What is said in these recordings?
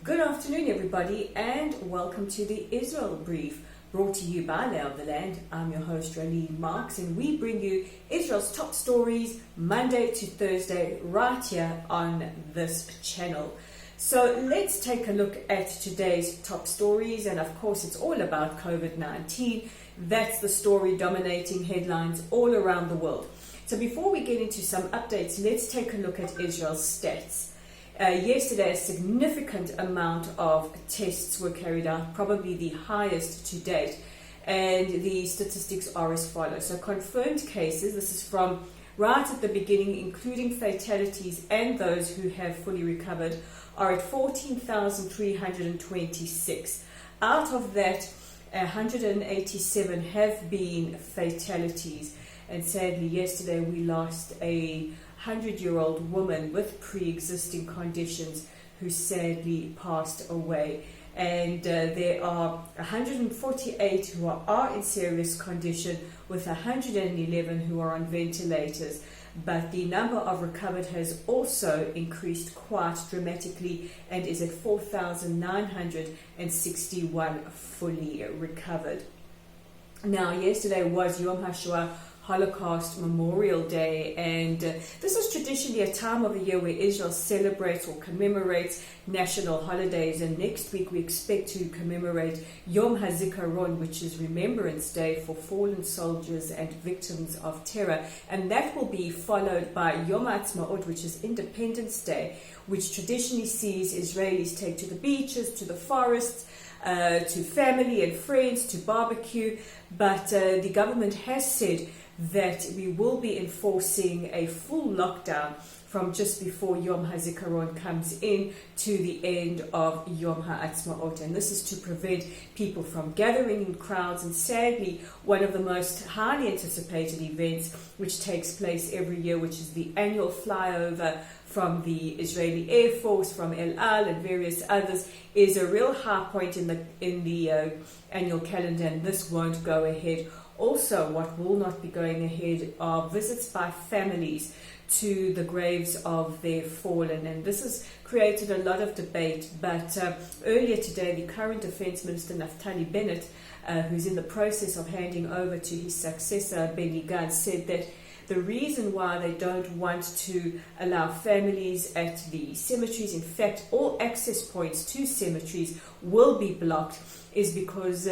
Good afternoon, everybody, and welcome to the Israel Brief, brought to you by Maale of the Land. I'm your host, Raleen Marks, and we bring you Israel's top stories Monday to Thursday right here on this channel. So let's take a look at today's top stories, and of course it's all about COVID-19. That's the story dominating headlines all around the world. So before we get into some updates, let's take a look at Israel's stats. Yesterday, a significant amount of tests were carried out, probably the highest to date, and the statistics are as follows. So confirmed cases, this is from right at the beginning, including fatalities and those who have fully recovered, are at 14,326. Out of that, 187 have been fatalities, and sadly yesterday we lost a 100-year-old woman with pre-existing conditions who sadly passed away. And there are 148 who are in serious condition, with 111 who are on ventilators. But the number of recovered has also increased quite dramatically and is at 4,961 fully recovered. Now, yesterday was Yom Hashoa, Holocaust Memorial Day, and this is traditionally a time of the year where Israel celebrates or commemorates national holidays, and next week we expect to commemorate Yom HaZikaron, which is Remembrance Day for fallen soldiers and victims of terror, and that will be followed by Yom Ha'atzmaut, which is Independence Day, which traditionally sees Israelis take to the beaches, to the forests, to family and friends, to barbecue, but the government has said that we will be enforcing a full lockdown from just before Yom HaZikaron comes in to the end of Yom Ha'atzmaut, and this is to prevent people from gathering in crowds. And sadly, one of the most highly anticipated events which takes place every year, which is the annual flyover from the Israeli Air Force, from El Al and various others, is a real high point in the annual calendar, and this won't go ahead. Also, what will not be going ahead are visits by families to the graves of their fallen, and this has created a lot of debate. But earlier today, the current Defense Minister Naftali Bennett, who's in the process of handing over to his successor Benny Gantz, said that the reason why they don't want to allow families at the cemeteries, in fact all access points to cemeteries will be blocked, is because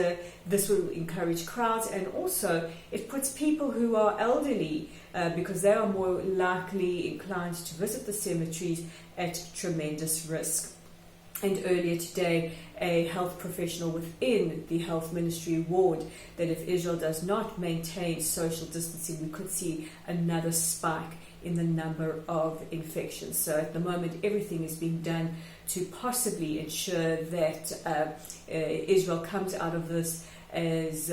this will encourage crowds, and also it puts people who are elderly, because they are more likely inclined to visit the cemeteries, at tremendous risk. And earlier today, a health professional within the health ministry warned that if Israel does not maintain social distancing, we could see another spike in the number of infections. So at the moment, everything is being done to possibly ensure that Israel comes out of this as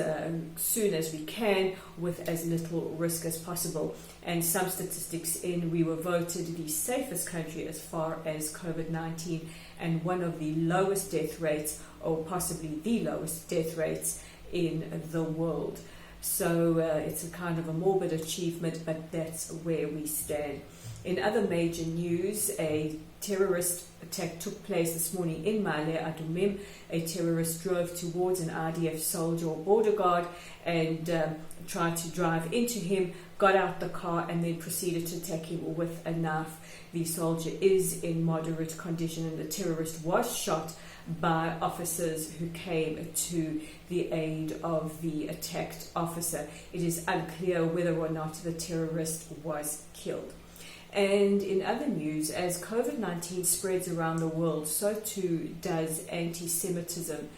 soon as we can, with as little risk as possible. And some statistics in, we were voted the safest country as far as COVID-19, and one of the lowest death rates, or possibly the lowest death rates in the world. So it's a kind of a morbid achievement, but that's where we stand. In other major news, a terrorist attack took place this morning in Maale Adumim. A terrorist drove towards an IDF soldier or border guard and tried to drive into him, got out the car, and then proceeded to attack him with a knife. The soldier is in moderate condition, and the terrorist was shot by officers who came to the aid of the attacked officer. It is unclear whether or not the terrorist was killed. And in other news, as COVID-19 spreads around the world, so too does anti-Semitism.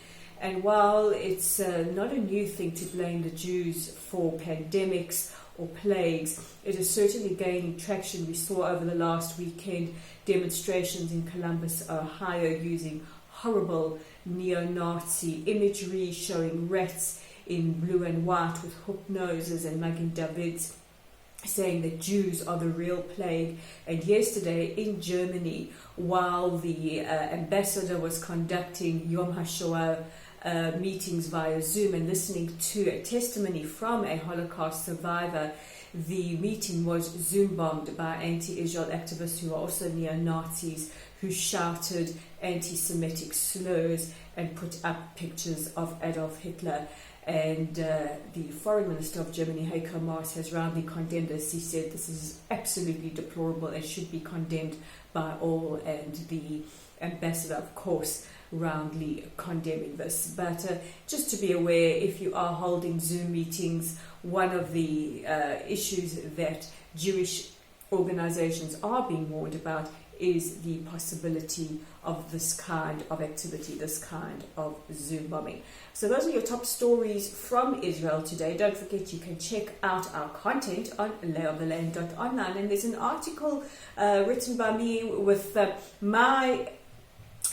And while it's not a new thing to blame the Jews for pandemics or plagues, it is certainly gaining traction. We saw over the last weekend demonstrations in Columbus, Ohio, using horrible neo-Nazi imagery, showing rats in blue and white with hooked noses and Magen Davids, saying that Jews are the real plague. And yesterday in Germany, while the ambassador was conducting Yom Hashoa meetings via Zoom and listening to a testimony from a Holocaust survivor. The meeting was zoom-bombed by anti-Israel activists who are also neo-Nazis, who shouted anti-Semitic slurs and put up pictures of Adolf Hitler. And the Foreign Minister of Germany, Heiko Maas, has roundly condemned this. He said this is absolutely deplorable and should be condemned by all, and the ambassador, of course, roundly condemning this. But just to be aware, if you are holding Zoom meetings, one of the issues that Jewish organizations are being warned about is the possibility of this kind of activity, this kind of Zoom bombing. So those are your top stories from Israel today. Don't forget you can check out our content on layoftheland.online, and there's an article written by me with my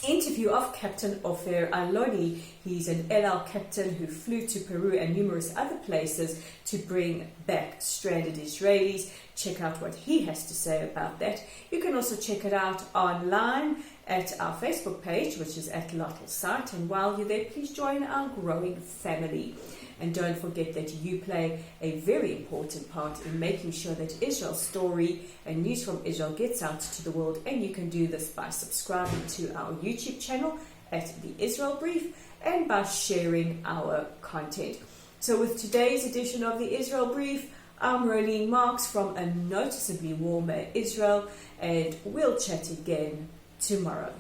interview of Captain Ofer Aloni. He's an El Al captain who flew to Peru and numerous other places to bring back stranded Israelis. Check out what he has to say about that. You can also check it out online at our Facebook page, which is at Lottel Site. And while you're there, please join our growing family. And don't forget that you play a very important part in making sure that Israel's story and news from Israel gets out to the world. And you can do this by subscribing to our YouTube channel at The Israel Brief and by sharing our content. So with today's edition of The Israel Brief, I'm Rolene Marks from a noticeably warmer Israel, and we'll chat again tomorrow.